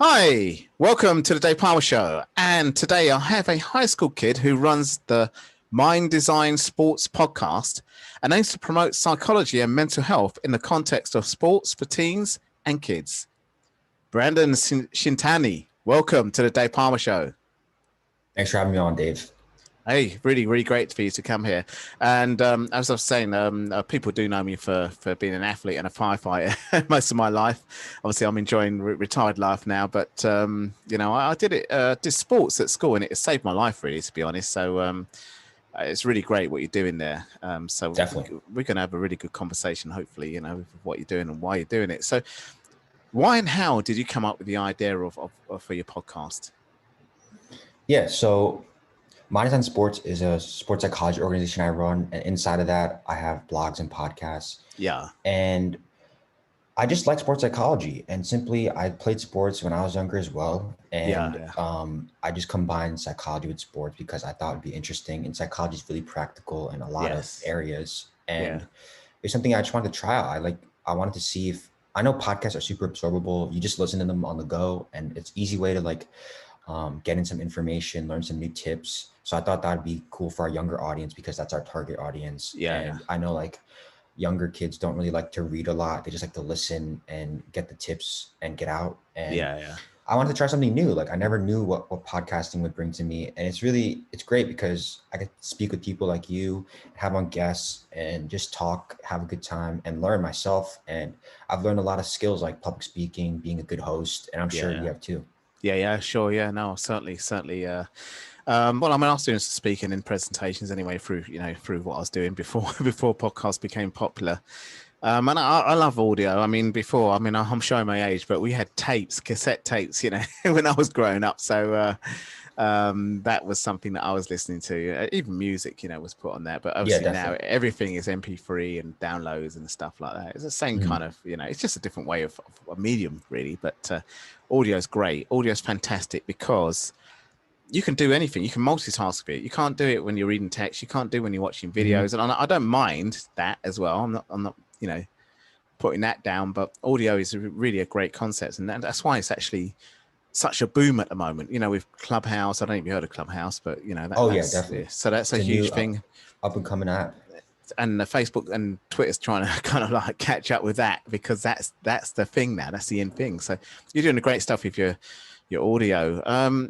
Hi, welcome to the Dave Palmer Show. And today I have a high school kid who runs the Mind Design Sports podcast and aims to promote psychology and mental health in the context of sports for teens and kids. Brandon Shintani, welcome to the Dave Palmer Show. Thanks for having me on, Dave. Hey, really, really great for you to come here. And as I was saying, people do know me for being an athlete and a firefighter most of my life. Obviously, I'm enjoying retired life now, but I did it, did sports at school, and it saved my life, really, to be honest. So it's really great what you're doing there. So Definitely, we're going to have a really good conversation, hopefully, with what you're doing and why you're doing it. So, why and how did you come up with the idea of for your podcast? Yeah. So Mind Design Sports is a sports psychology organization I run, and inside of that, I have blogs and podcasts. Yeah. And I just like sports psychology, and simply I played sports when I was younger as well, and I just combined psychology with sports because I thought it'd be interesting. And psychology is really practical in a lot of areas, and it's something I just wanted to try out. I wanted to see if I know podcasts are super absorbable. You just listen to them on the go, and it's easy way to get in some information, learn some new tips. So I thought that'd be cool for our younger audience because that's our target audience. I know younger kids don't really like to read a lot. They just like to listen and get the tips and get out. And I wanted to try something new. I never knew what podcasting would bring to me. And it's great because I get to speak with people like you, have on guests and just talk, have a good time and learn myself. And I've learned a lot of skills like public speaking, being a good host. And I'm sure you have too. Yeah, sure. Yeah, no, certainly. Well, I mean, I was doing some speaking in presentations anyway through what I was doing before podcasts became popular. And I love audio. I mean, I'm showing my age, but we had cassette tapes, when I was growing up. So that was something that I was listening to. Even music, was put on there. But obviously now everything is MP3 and downloads and stuff like that. It's the same kind of, it's just a different way of a medium, really. But audio is great. Audio is fantastic because you can do anything. You can multitask it. You can't do it when you're reading text. You can't do it when you're watching videos. And I don't mind that as well. I'm not, putting that down. But audio is really a great concept, and that's why it's actually such a boom at the moment. With Clubhouse. I don't know if you heard of Clubhouse, but definitely. So that's a huge thing. Up and coming app. And Facebook and Twitter's trying to kind of catch up with that because that's the thing now. That's the in thing. So you're doing great stuff with your audio.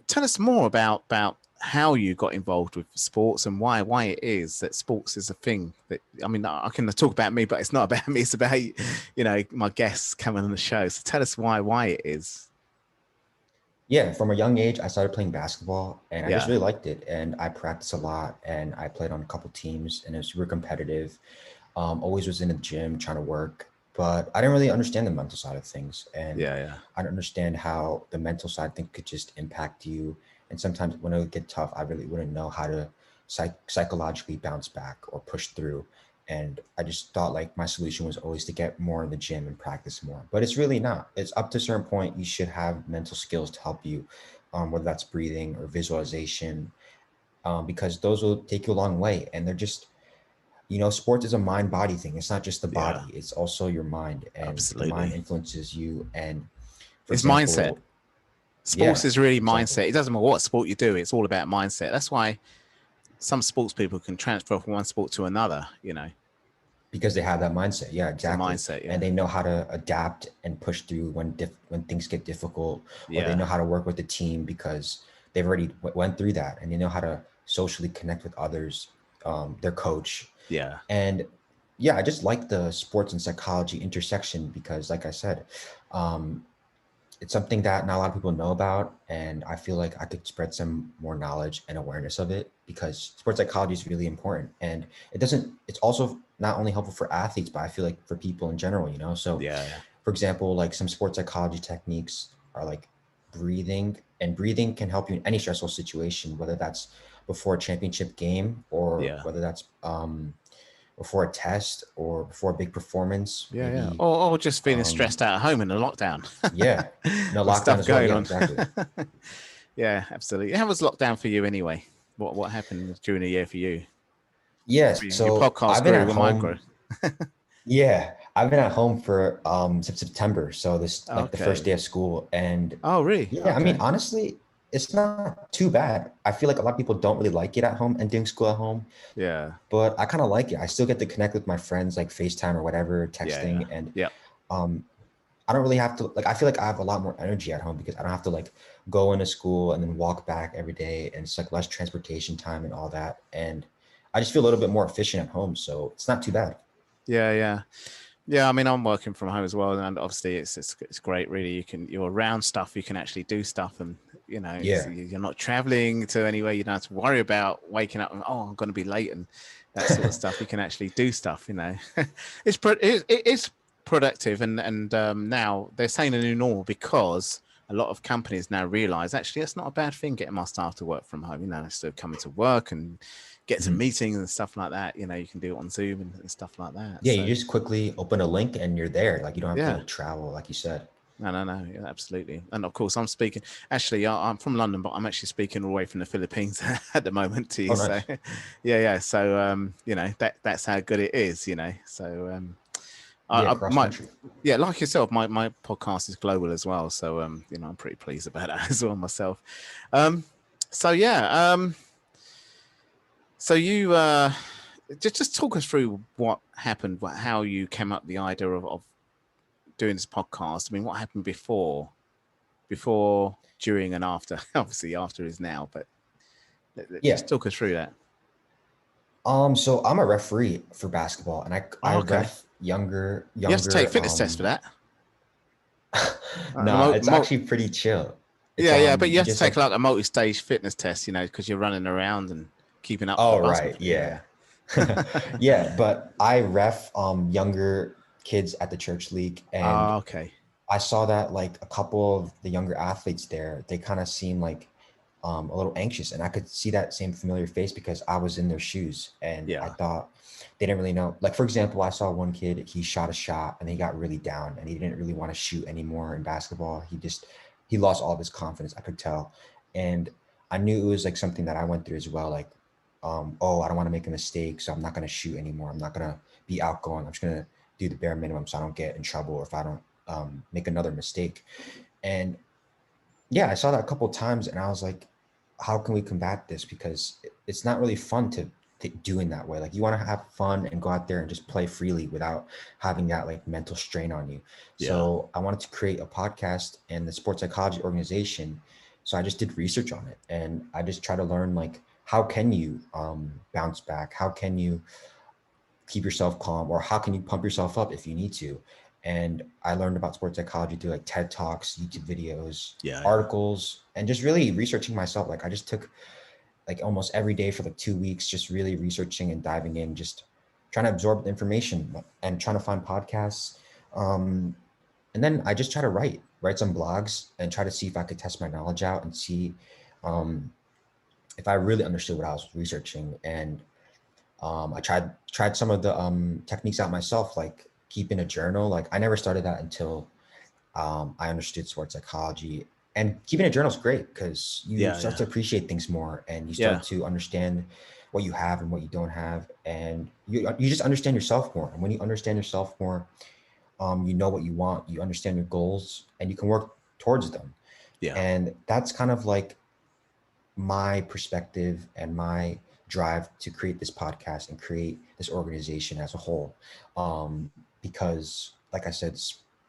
Tell us more about how you got involved with sports and why it is that sports is a thing that, I mean, I can talk about me, but it's not about me. It's about, my guests coming on the show. So tell us why it is. Yeah, from a young age, I started playing basketball and I just really liked it. And I practiced a lot and I played on a couple teams and it was super competitive. Always was in the gym trying to work. But I didn't really understand the mental side of things. And I didn't understand how the mental side thing could just impact you. And sometimes when it would get tough, I really wouldn't know how to psychologically bounce back or push through. And I just thought my solution was always to get more in the gym and practice more. But it's really not. It's up to a certain point. You should have mental skills to help you, whether that's breathing or visualization, because those will take you a long way. And they're just, sports is a mind-body thing. It's not just the body. It's also your mind. And the mind influences you. And it's mindset. Sports is really mindset. It doesn't matter what sport you do. It's all about mindset. That's why some sports people can transfer from one sport to another, Because they have that mindset. Yeah, exactly. Mindset, And they know how to adapt and push through when things get difficult. Or they know how to work with the team because they've already went through that. And they know how to socially connect with others, their coach. And I just like the sports and psychology intersection because, like I said, it's something that not a lot of people know about. And I feel like I could spread some more knowledge and awareness of it because sports psychology is really important. And it's also not only helpful for athletes, but I feel like for people in general, So for example, some sports psychology techniques are breathing, and breathing can help you in any stressful situation, whether that's before a championship game or whether that's before a test or before a big performance. Or just feeling stressed out at home in a lockdown. No lockdown as well. Exactly. Absolutely. How was lockdown for you anyway? What happened during the year for you? Yes, so your podcast I've been grew, at home. I've been at home for since September, so this like the first day Okay. of school, and Oh, really? yeah, I mean Okay. honestly, it's not too bad. I feel like a lot of people don't really like it at home and doing school at home, Yeah. but I kind of like it. I still get to connect with my friends like FaceTime or whatever, Yeah. Yeah. texting, and Yep. um, I don't really have to like. I feel like I have a lot more energy at home because I don't have to like go into school and then walk back every day, and it's like less transportation time and all that, and I just feel a little bit more efficient at home, so it's not too bad. Yeah. Yeah. Yeah, I mean, I'm working from home as well, and obviously it's great. Really, you're around stuff, you can actually do stuff, and Yeah. you're not traveling to anywhere. You don't have to worry about waking up and I'm going to be late and that sort of stuff. You can actually do stuff. It's productive, and now they're saying a new normal because a lot of companies now realize actually it's not a bad thing getting my staff to work from home. Instead of coming to work and get some Mhm. meetings and stuff like that. You can do it on Zoom and stuff like that. Yeah, you So just quickly open a link and you're there. Like you don't have to yeah. like travel, like you said. No. Yeah, absolutely. And of course, I'm speaking. Actually, I'm from London, but I'm actually speaking all the way from the Philippines at the moment to Oh, you. So, nice. yeah. So, that's how good it is. So, Yeah, I cross might, country. yeah, like yourself, my podcast is global as well. So, I'm pretty pleased about that as well myself. Um, so yeah. So you just talk us through what happened, how you came up with the idea of doing this podcast. I mean, what happened before, during, and after. Obviously, after is now, but Yeah. just talk us through that. So I'm a referee for basketball, and I Oh, okay. ref younger You have to take younger. fitness test for that. Nah, it's actually pretty chill. It's Yeah, but you you have to just take like like a multi-stage fitness test, because you're running around and keeping up with the oh right, basketball. yeah. Yeah. Yeah, but I ref younger kids at the church league, and Oh, okay. I saw that like a couple of the younger athletes there, they kind of seem like a little anxious, and I could see that same familiar face because I was in their shoes, and I Yeah. thought they didn't really know. Like for example, I saw one kid, he shot a shot and he got really down, and he didn't really want to shoot anymore in basketball. He lost all of his confidence. I could tell, and I knew it was like something that I went through as well. Like, oh, I don't want to make a mistake, so I'm not going to shoot anymore. I'm not going to be outgoing. I'm just going to do the bare minimum so I don't get in trouble or if I don't make another mistake. And yeah, I saw that a couple of times, and I was like, how can we combat this? Because it's not really fun to do in that way. Like you want to have fun and go out there and just play freely without having that like mental strain on you. Yeah. So I wanted to create a podcast and the sports psychology organization. So I just did research on it, and I just try to learn like how can you bounce back? How can you keep yourself calm, or how can you pump yourself up if you need to? And I learned about sports psychology through like TED Talks, YouTube videos, Yeah. Yeah. articles, and just really researching myself. Like I just took like almost every day for like 2 weeks, just really researching and diving in, just trying to absorb the information and trying to find podcasts. Um, and then I just try to write some blogs and try to see if I could test my knowledge out and see um, if I really understood what I was researching. And I tried some of the techniques out myself, like keeping a journal. Like I never started that until I understood sports psychology. And keeping a journal is great because you Yeah. start Yeah. to appreciate things more, and you Yeah. start to understand what you have and what you don't have, and you just understand yourself more. And when you understand yourself more, you know what you want, you understand your goals, and you can work towards them. Yeah. And that's kind of like my perspective and my drive to create this podcast and create this organization as a whole. Because, like I said,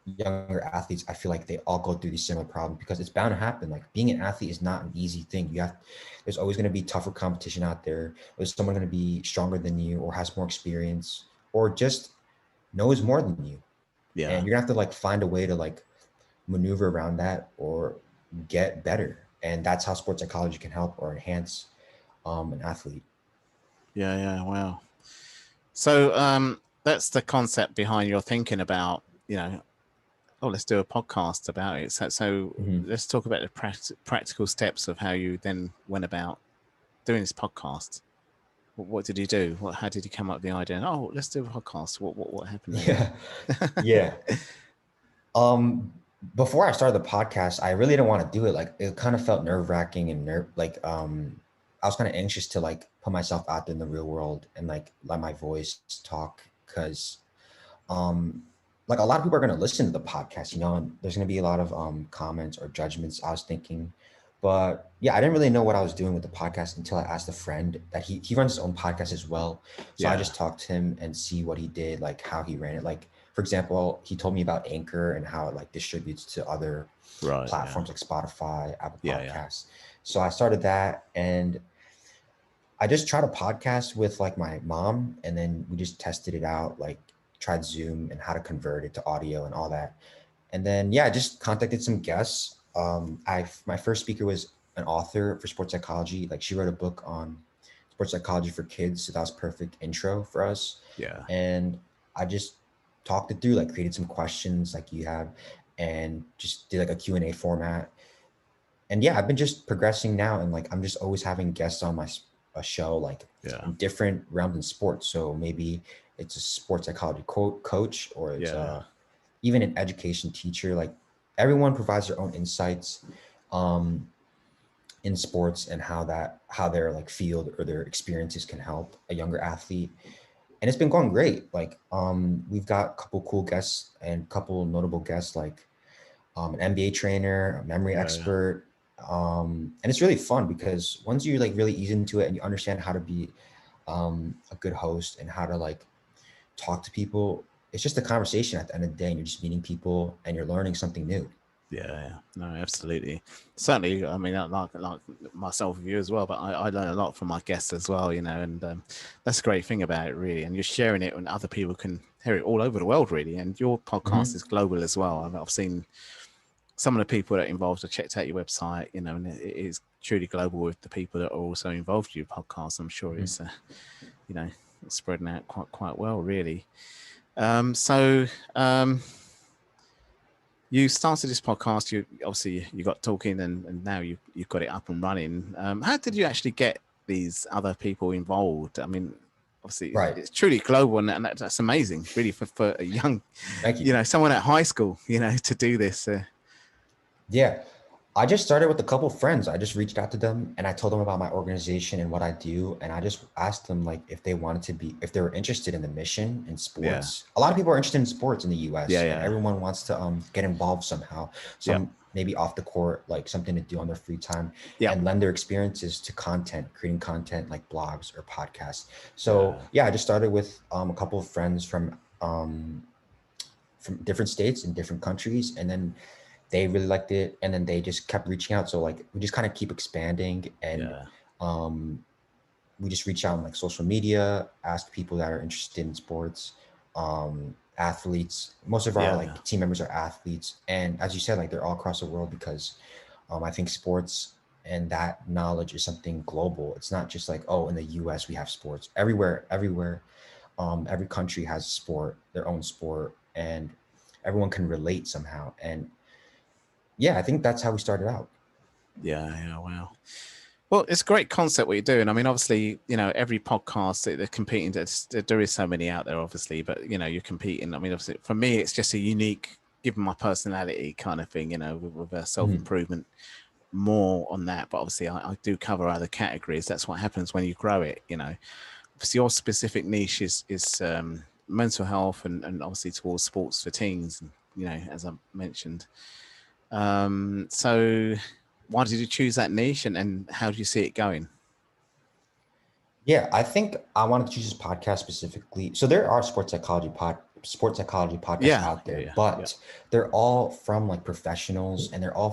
younger athletes, I feel like they all go through these similar problems because it's bound to happen. Like being an athlete is not an easy thing. There's always going to be tougher competition out there. There's someone going to be stronger than you, or has more experience, or just knows more than you. And Yeah. you're gonna have to like find a way to like maneuver around that or get better. And that's how sports psychology can help or enhance an athlete. Yeah. Yeah. Wow. So, that's the concept behind your thinking about, oh, let's do a podcast about it. So Mhm. let's talk about the practical steps of how you then went about doing this podcast. What did you do? How did you come up with the idea? Oh, let's do a podcast. What happened Yeah. then? Yeah. Um, Before I started the podcast, I really didn't want to do it. Like it kind of felt nerve wracking and I was kind of anxious to like put myself out there in the real world and like let my voice talk because like a lot of people are going to listen to the podcast, and there's going to be a lot of comments or judgments, I was thinking. But yeah, I didn't really know what I was doing with the podcast until I asked a friend that he runs his own podcast as well. So I Yeah. just talked to him and see what he did, like how he ran it. Like, for example, he told me about Anchor and how it like distributes to other Right. Yeah. platforms like Spotify, Apple Yeah. Yeah. Podcasts. So I started that, and I just tried a podcast with like my mom, and then we just tested it out, like tried Zoom and how to convert it to audio and all that. And then yeah, I just contacted some guests. I My first speaker was an author for sports psychology. Like she wrote a book on sports psychology for kids, so that was perfect intro for us. Yeah. And I just talked it through, like created some questions like you have, and just did like a Q&A format. And yeah, I've been just progressing now, and like I'm just always having guests on my a show, like Yeah. in different realms in sports. So maybe it's a sports psychology coach, or it's Yeah. even an education teacher. Like everyone provides their own insights um, in sports, and how their like field or their experiences can help a younger athlete. And it's been going great. Like we've got a couple cool guests and a couple notable guests, like an MBA trainer, a memory Yeah. Yeah. expert. And it's really fun because once you like really ease into it and you understand how to be a good host and how to like talk to people, it's just a conversation at the end of the day, and you're just meeting people and you're learning something new. Yeah, no, absolutely. Certainly, I mean, like myself with you as well, but I learn a lot from my guests as well, and that's a great thing about it, really. And you're sharing it, and other people can hear it all over the world, really. And your podcast is global as well. I've seen some of the people that are involved. I checked out your website, and it is truly global with the people that are also involved with your podcast. I'm sure it's, it's spreading out quite well, really. So. You started this podcast. You got talking, and now you've got it up and running. How did you actually get these other people involved? I mean, obviously Right. it's truly global, and that's amazing, really, for a young, Thank you. Someone at high school, to do this. Yeah. I just started with a couple of friends. I just reached out to them and I told them about my organization and what I do. And I just asked them like if they wanted to be, if they were interested in the mission in Yeah, sports. A lot of people are interested in sports in the yeah, US, and yeah, everyone wants to get involved somehow. yeah, Some maybe off the court, like something to do on their free time, yeah, and lend their experiences to content, creating content like blogs or podcasts. So yeah, yeah, I just started with a couple of friends from different states and different countries, and then they really liked it, and then they just kept reaching out. So like we just kind of keep expanding, and yeah, um, we just reach out on like social media, ask people that are interested in sports, athletes. Most of our yeah, yeah, like team members are athletes, and as you said, like they're all across the world because I think sports and that knowledge is something global. It's not just like, oh, in the US we have sports. Everywhere, every country has sport, their own sport, and everyone can relate somehow. And yeah, I think that's how we started out. yeah. Wow. Well, it's a great concept what you're doing. I mean, obviously, every podcast they're competing. There is so many out there, obviously, but you're competing. I mean, obviously, for me, it's just a unique, given my personality, kind of thing. With self improvement, more on that. But obviously, I do cover other categories. That's what happens when you grow it. Obviously, your specific niche is mental health, and obviously towards sports for teens. As I mentioned. So why did you choose that niche, and how do you see it going? Yeah, I think I wanted to choose this podcast specifically. So there are sports psychology podcasts Yeah, out yeah, there, yeah, yeah, but they're all from like professionals, and they're all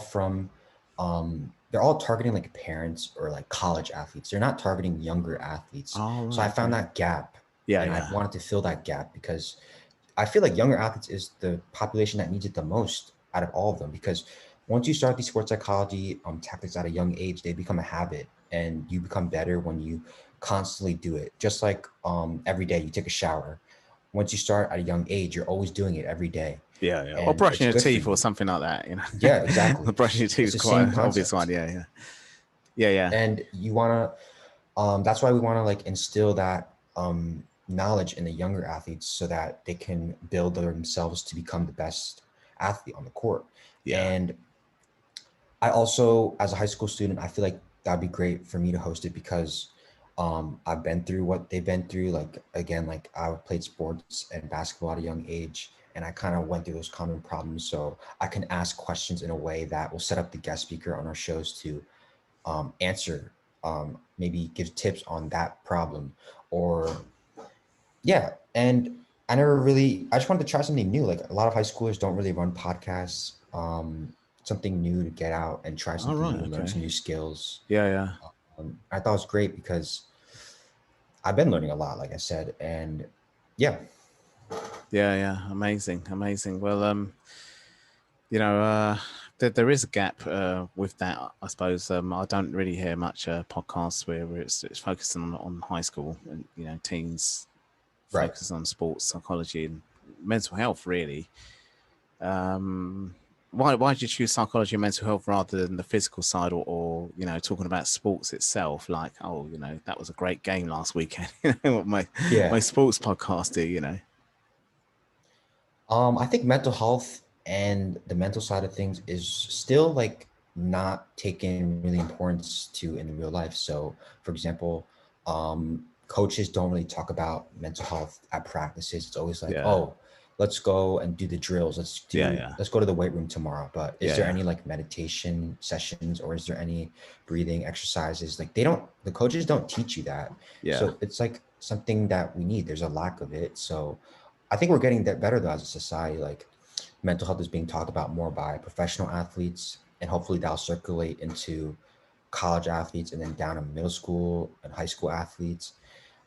targeting like parents or like college athletes. They're not targeting younger athletes. oh So I right, found okay, that gap, yeah, and I yeah, wanted to fill that gap because I feel like younger athletes is the population that needs it the most out of all of them, because once you start these sports psychology tactics at a young age, they become a habit, and you become better when you constantly do it. Just like every day you take a shower. Once you start at a young age, you're always doing it every day, yeah, or and it's brushing your good for teeth or you. something like that. Yeah, exactly. Brushing your teeth It's is the quite same an obvious one. concept. Yeah, yeah, yeah, yeah, And you want to that's why we want to like instill that knowledge in the younger athletes so that they can build themselves to become the best athlete on the court. yeah, And I also, as a high school student, I feel like that'd be great for me to host it because I've been through what they've been through. Like again, like I played sports and basketball at a young age, and I kind of went through those common problems. So I can ask questions in a way that will set up the guest speaker on our shows to answer, maybe give tips on that problem, or yeah. And I just wanted to try something new. Like a lot of high schoolers don't really run podcasts. Something new to get out and try All something right. new, learn Okay. some new skills. Yeah. I thought it was great because I've been learning a lot, like I said, and yeah. Yeah. Amazing. Well, there is a gap with that. I suppose I don't really hear much podcasts where it's focused on high school and teens, Right. focused on sports psychology and mental health. Really, why did you choose psychology and mental health rather than the physical side, or talking about sports itself? Like, that was a great game last weekend. What Yeah. my sports podcast do. I think mental health and the mental side of things is still like not taken really importance to in real life. So, for example, coaches don't really talk about mental health at practices. It's always like, Yeah, oh, let's go and do the drills. yeah, Let's go to the weight room tomorrow. But is there yeah, any like meditation sessions, or is there any breathing exercises? Like the coaches don't teach you that. yeah, So it's like something that we need. There's a lack of it. So I think we're getting that better though as a society. Like mental health is being talked about more by professional athletes, and hopefully that'll circulate into college athletes and then down to middle school and high school athletes.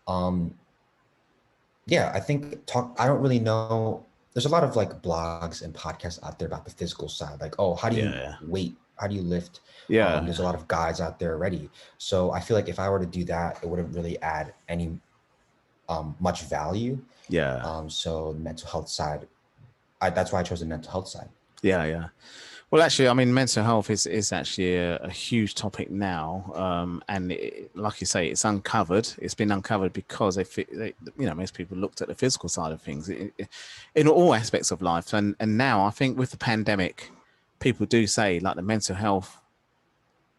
Um, yeah, I think talk. I don't really know. There's a lot of like blogs and podcasts out there about the physical side. Like, oh, how do you yeah, weight? How do you lift? There's a yeah, lot of guides out there already. So I feel like if I were to do that, it wouldn't really add any much value. yeah, So the mental health side, that's why I chose the mental health side. yeah. Well, actually, I mean, mental health is actually a huge topic now, and like you say, it's uncovered. It's been uncovered because most people looked at the physical side of things in all aspects of life, and now I think with the pandemic, people do say like the mental health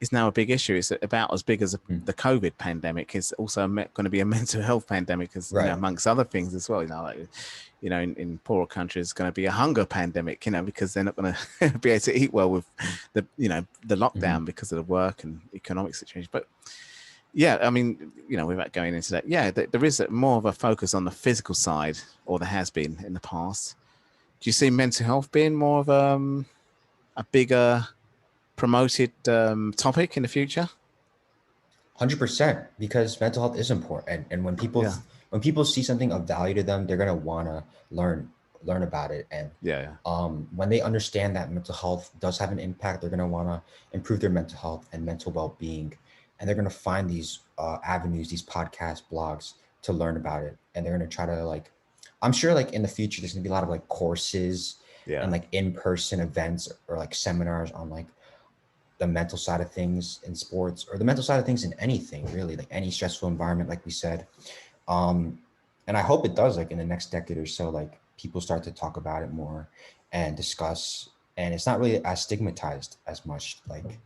is now a big issue. It's about as big as Mm. the COVID pandemic. It's also going to be a mental health pandemic, as Right. amongst other things as well. In poorer countries, it's going to be a hunger pandemic. Because they're not going to be able to eat well with the Hmm. lockdown because of the work and economic situation. But yeah, I mean, without going into that, yeah, there is more of a focus on the physical side, or there has been in the past. Do you see mental health being more of a bigger promoted topic in the future? 100%, because mental health is important, and Yeah, when people see something of value to them, they're gonna wanna learn about it. And yeah, when they understand that mental health does have an impact, they're gonna wanna improve their mental health and mental well being, and they're gonna find these avenues, these podcasts, blogs to learn about it, and they're gonna try to like. I'm sure like in the future there's gonna be a lot of like courses and yeah, like in person events or like seminars on like the mental side of things in sports, or the mental side of things in anything really, like any stressful environment, like we said. um and I hope it does, like in the next decade or so, like people start to talk about it more and discuss, and it's not really as stigmatized as much. Like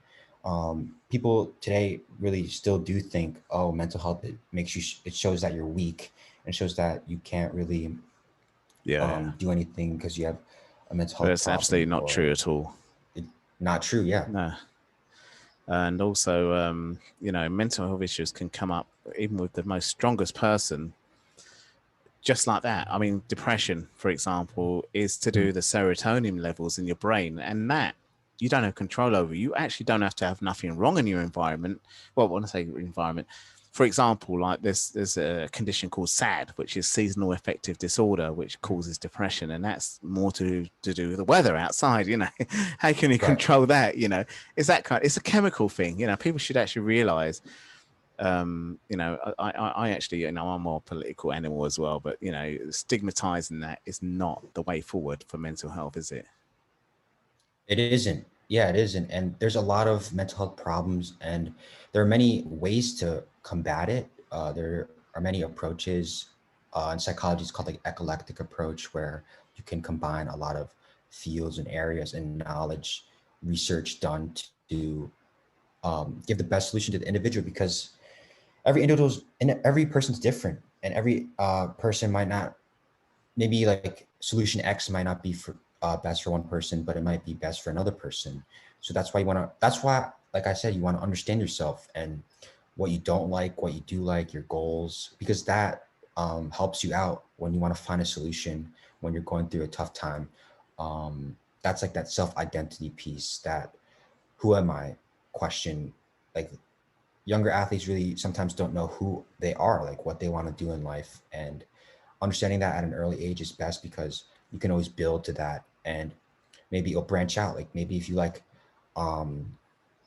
people today really still do think, oh, mental health, it makes you it shows that you're weak, and shows that you can't really yeah. do anything because you have a mental But health it's absolutely problem, not or true at all. it, not true. Yeah. No. And also, mental health issues can come up even with the most strongest person, just like that. I mean, depression, for example, is to do Mhm. with the serotonin levels in your brain, and that you don't have control over. You actually don't have to have nothing wrong in your environment. Well, when I say environment, for example, like there's a condition called SAD, which is seasonal affective disorder, which causes depression, and that's more to do with the weather outside. How can you Right. control that? It's a chemical thing. People should actually realize. I actually, I'm more political animal as well, but stigmatizing that is not the way forward for mental health, is it? It isn't. Yeah, it isn't. And there's a lot of mental health problems, and there are many ways to combat it. There are many approaches. In psychology, it's called like eclectic approach, where you can combine a lot of fields and areas and knowledge, research done to give the best solution to the individual, because every person's different, and every person might not, maybe like solution X might not be for best for one person, but it might be best for another person. So that's why like I said, you want to understand yourself and what you don't like, what you do like, your goals, because that helps you out when you want to find a solution when you're going through a tough time. That's like that self-identity piece, that who am I question. Like younger athletes really sometimes don't know who they are, like what they want to do in life. And understanding that at an early age is best because you can always build to that, and maybe it'll branch out. Like maybe if you like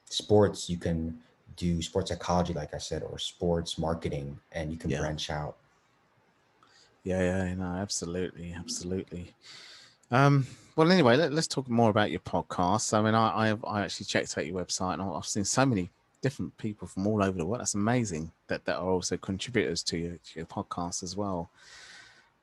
sports, you can do sports psychology, like I said, or sports marketing, and you can branch out. Yeah, no, absolutely. Well, anyway, let's talk more about your podcast. I mean, I actually checked out your website, and I've seen so many different people from all over the world. That's amazing that are also contributors to your podcast as well.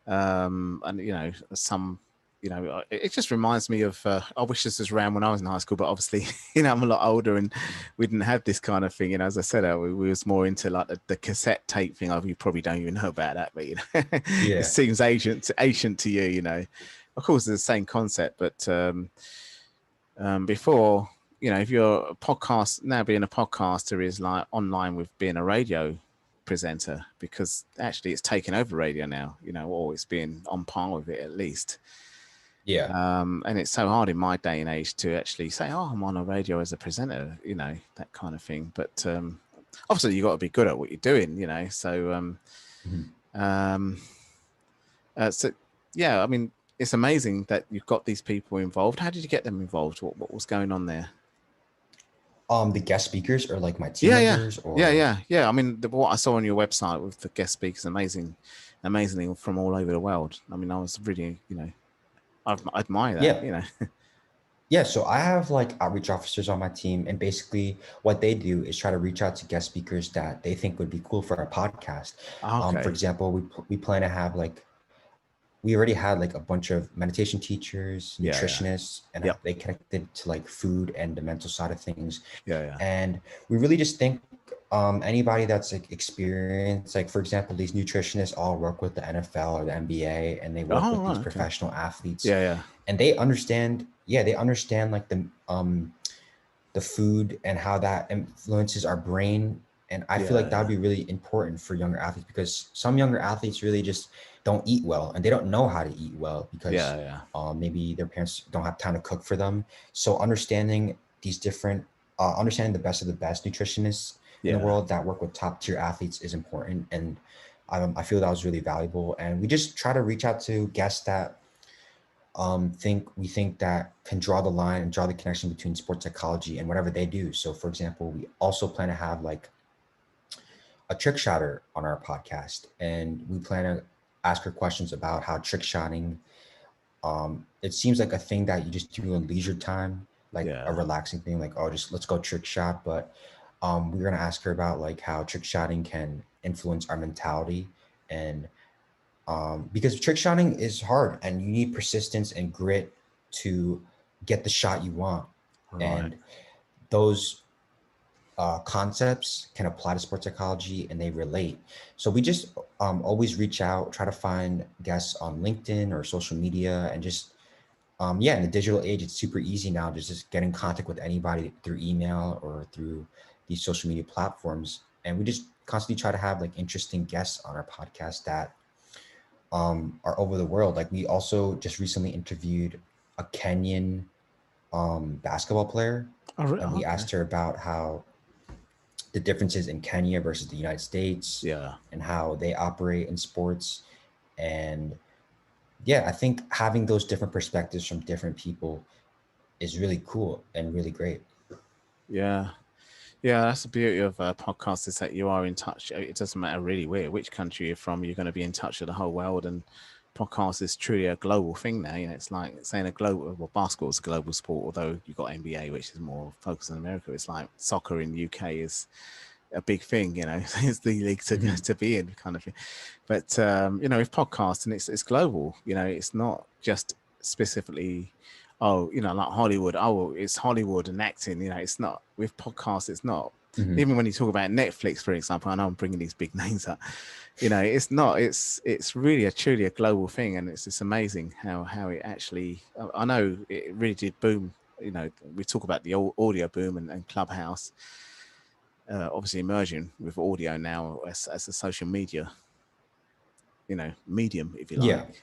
And some, it just reminds me of. I wish this was around when I was in high school, but obviously, I'm a lot older, and we didn't have this kind of thing. As I said, we was more into like the cassette tape thing. You probably don't even know about that, but it seems ancient to you. Of course, it's the same concept, but before, if you're a podcast now, being a podcaster is like online with being a radio presenter, because actually it's taken over radio now, or it's being on par with it at least. And it's so hard in my day and age to actually say, oh, I'm on a radio as a presenter, that kind of thing. But obviously you got to be good at what you're doing, so so yeah, I mean, it's amazing that you've got these people involved. How did you get them involved? What was going on there? The guest speakers, or like my team members, or yeah. I mean, what I saw on your website with the guest speakers, amazingly from all over the world. I mean, I was really, I admire that. Yeah, so I have like outreach officers on my team, and basically what they do is try to reach out to guest speakers that they think would be cool for our podcast. Okay. For example, we plan to have we already had like a bunch of meditation teachers, nutritionists, and they connected to like food and the mental side of things. And we really just think anybody that's like experienced, like for example, these nutritionists all work with the NFL or the NBA, and they work with these professional athletes. And they understand, they understand like the food and how that influences our brain. And I feel like that would be really important for younger athletes, because some younger athletes really just don't eat well, and they don't know how to eat well because maybe their parents don't have time to cook for them. So understanding these different, understanding the best of the best nutritionists in the world that work with top tier athletes is important. And I feel that was really valuable. And we just try to reach out to guests that we think that can draw the line and draw the connection between sports psychology and whatever they do. So for example, we also plan to have like a trick shotter on our podcast, and we plan to ask her questions about how trick shotting, it seems like a thing that you just do in leisure time, like a relaxing thing, like, oh, just let's go trick shot. But we're going to ask her about like how trick shotting can influence our mentality. And because trick shotting is hard, and you need persistence and grit to get the shot you want. And those concepts can apply to sports psychology, and they relate. So we just always reach out, try to find guests on LinkedIn or social media, and just in the digital age, it's super easy now to just get in contact with anybody through email or through these social media platforms. And we just constantly try to have like interesting guests on our podcast that are over the world. Like we also just recently interviewed a Kenyan basketball player, and we asked her about how the differences in Kenya versus the United States, and how they operate in sports. And I think having those different perspectives from different people is really cool and really great. Yeah, that's the beauty of podcasts, is that you are in touch. It doesn't matter really which country you're from, you're going to be in touch with the whole world. And podcast is truly a global thing now. It's like saying basketball is a global sport, although you've got NBA, which is more focused on America. It's like soccer in the UK is a big thing, it's the league to be in, kind of thing. But with podcasts, and it's global, it's not just specifically like Hollywood. Oh, it's Hollywood and acting. It's not with podcasts. It's not Even when you talk about Netflix, for example, I know I'm bringing these big names up, you know, it's not, it's really truly a global thing. And it's just amazing how it actually, I know it really did boom. You know, we talk about the audio boom and Clubhouse, obviously emerging with audio now as a social media, you know, medium, if you like.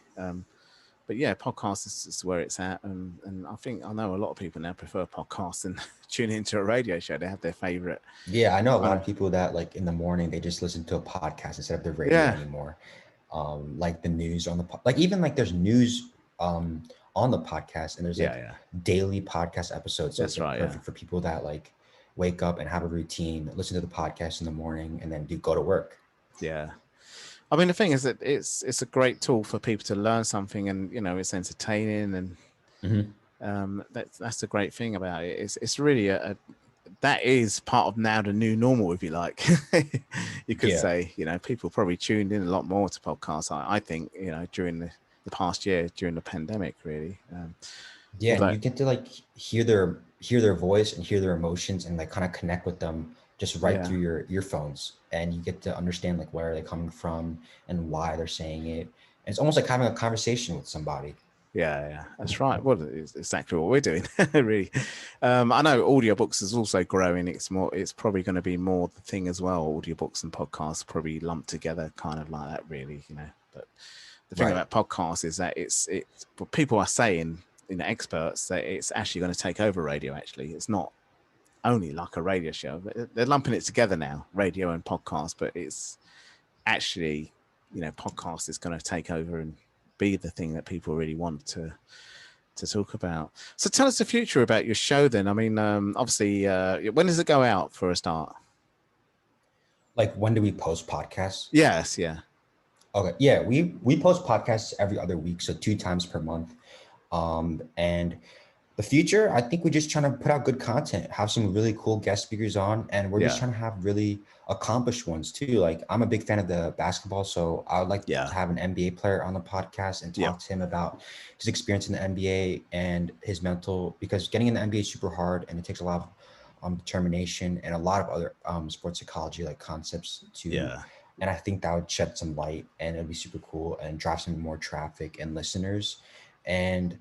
But yeah, podcast is where it's at, and I know a lot of people now prefer podcasts and tune into a radio show. They have their favorite. Yeah, I know a lot of people that like in the morning they just listen to a podcast instead of the radio anymore. Like the news on the like even like there's news on the podcast, and there's like daily podcast episodes. So That's it's like right, perfect for people that like wake up and have a routine, listen to the podcast in the morning, and then go to work. Yeah. I mean, the thing is that it's a great tool for people to learn something, and you know, it's entertaining, and that's the great thing about it. It's really that is part of now the new normal, if you like. You could say, you know, people probably tuned in a lot more to podcasts. I think, you know, during the past year, during the pandemic, really. And you get to like hear their voice and hear their emotions and like kind of connect with them just right through your earphones, and you get to understand like where are they coming from and why they're saying it. And it's almost like having a conversation with somebody. Yeah, that's right. Well, it's exactly what we're doing, really. I know audiobooks is also growing. It's probably going to be more the thing as well. Audiobooks and podcasts probably lumped together, kind of like that, really. You know, but the thing about podcasts is that it's what people are saying, you know, experts, that it's actually going to take over radio. Actually, it's not only like a radio show. They're lumping it together now, radio and podcast, but it's actually, you know, podcast is going to take over and be the thing that people really want to talk about. So tell us the future about your show then. I mean, obviously, when does it go out for a start? Like, when do we post podcasts? Yes, yeah. Okay, yeah, we post podcasts every other week, so 2 times per month. And the future, I think we're just trying to put out good content, have some really cool guest speakers on, and we're just trying to have really accomplished ones too. Like, I'm a big fan of the basketball, so I would like to have an NBA player on the podcast and talk to him about his experience in the NBA and his mental, because getting in the NBA is super hard and it takes a lot of determination and a lot of other sports psychology like concepts too. And I think that would shed some light, and it'd be super cool and drive some more traffic and listeners. And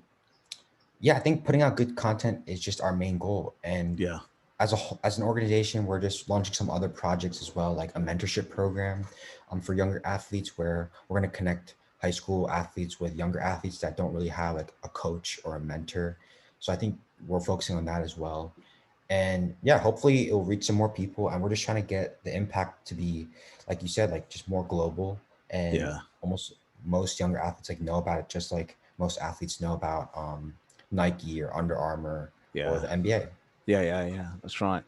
yeah, I think putting out good content is just our main goal. And as an organization, we're just launching some other projects as well, like a mentorship program for younger athletes, where we're going to connect high school athletes with younger athletes that don't really have like a coach or a mentor. So I think we're focusing on that as well. And yeah, hopefully it'll reach some more people. And we're just trying to get the impact to be, like you said, like just more global, and almost most younger athletes like know about it, just like most athletes know about Nike or Under Armour or the NBA. Yeah. That's right.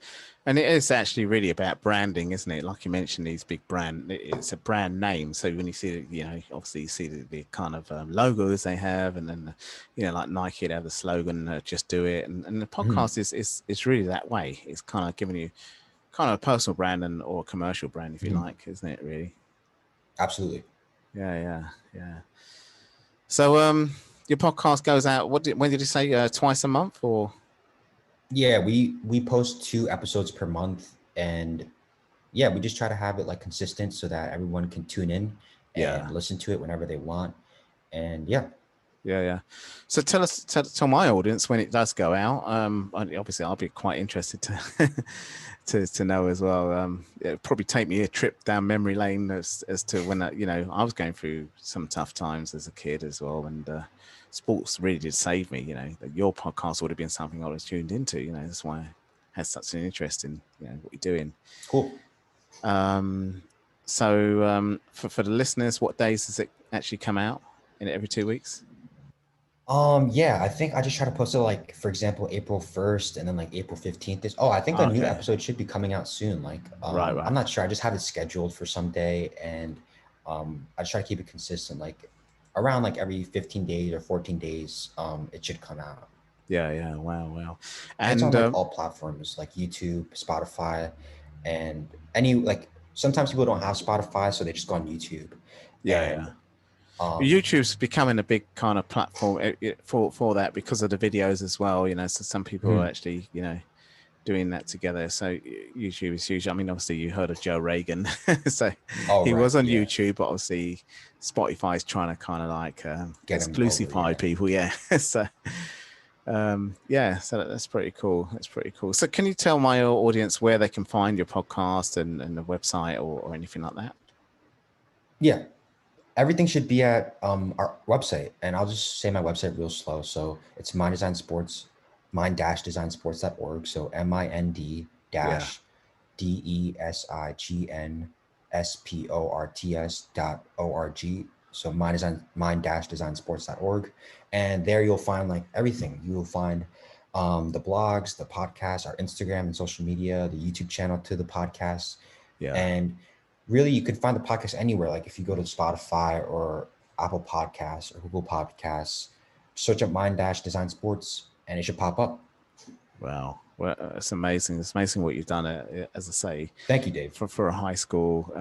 And it is actually really about branding, isn't it? Like you mentioned, these big it's a brand name. So when you see, you know, obviously you see the kind of logos they have, and then, you know, like Nike, they have the slogan, just do it. And the podcast is really that way. It's kind of giving you kind of a personal brand or a commercial brand, if you like, isn't it, really? Absolutely. Yeah. So, your podcast goes out, when did you say, twice a month, or? Yeah, we post 2 episodes per month, and yeah, we just try to have it like consistent so that everyone can tune in and listen to it whenever they want. And yeah. So tell my audience when it does go out. Obviously I'll be quite interested to know as well. It'll probably take me a trip down memory lane as to when you know, I was going through some tough times as a kid as well, and sports really did save me. You know, your podcast would have been something I was tuned into. You know, that's why I had such an interest in, you know, what you're doing. Cool. So for the listeners, what days does it actually come out? In every 2 weeks? Yeah, I think I just try to post it like, for example, April 1st and then like April 15th is, I think a new episode should be coming out soon. Like, right. I'm not sure. I just have it scheduled for some day, and I just try to keep it consistent, like around like every 15 days or 14 days, it should come out. Yeah. Wow. And it's on like all platforms like YouTube, Spotify, and any, like sometimes people don't have Spotify, so they just go on YouTube. YouTube's becoming a big kind of platform for that, because of the videos as well. You know, so some people actually, you know, doing that together. So YouTube is huge. I mean, obviously you heard of Joe Rogan, so he right, was on YouTube, but obviously Spotify's trying to kind of like get him over, exclusify people. Yeah. So yeah, so that's pretty cool. That's pretty cool. So can you tell my audience where they can find your podcast and the website or anything like that? Yeah, everything should be at our website, and I'll just say my website real slow. So it's Mind Design Sports, mind-designsports.org. So mind Yeah. DESIGNSPORTS.org. So mind-designsports.org. And there you'll find like everything. You'll find the blogs, the podcast, our Instagram and social media, the YouTube channel to the podcast. Yeah. And really you can find the podcast anywhere. Like if you go to Spotify or Apple Podcasts or Google Podcasts, search up Mind-Design Sports and it should pop up. Wow. Well, it's amazing. It's amazing what you've done, as I say. Thank you, Dave. For a high school,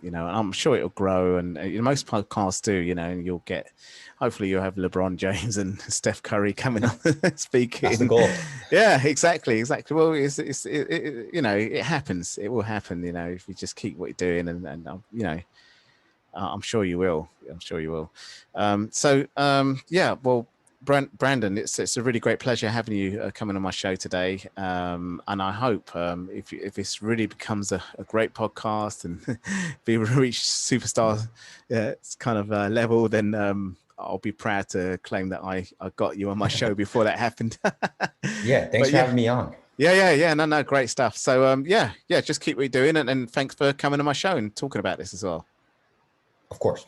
you know, and I'm sure it'll grow. And most podcasts do, you know, and you'll get, hopefully you'll have LeBron James and Steph Curry coming on speaking. That's the goal. Yeah, exactly. Well, you know, it happens. It will happen, you know, if you just keep what you're doing and you know, I'm sure you will. I'm sure you will. Yeah, well, Brandon, it's a really great pleasure having you coming on my show today, and I hope if this really becomes a great podcast and be reached superstar kind of level, then I'll be proud to claim that I got you on my show before that happened. Yeah, thanks for having me on. Yeah. No, great stuff. So yeah, just keep what you're doing, and thanks for coming on my show and talking about this as well. Of course.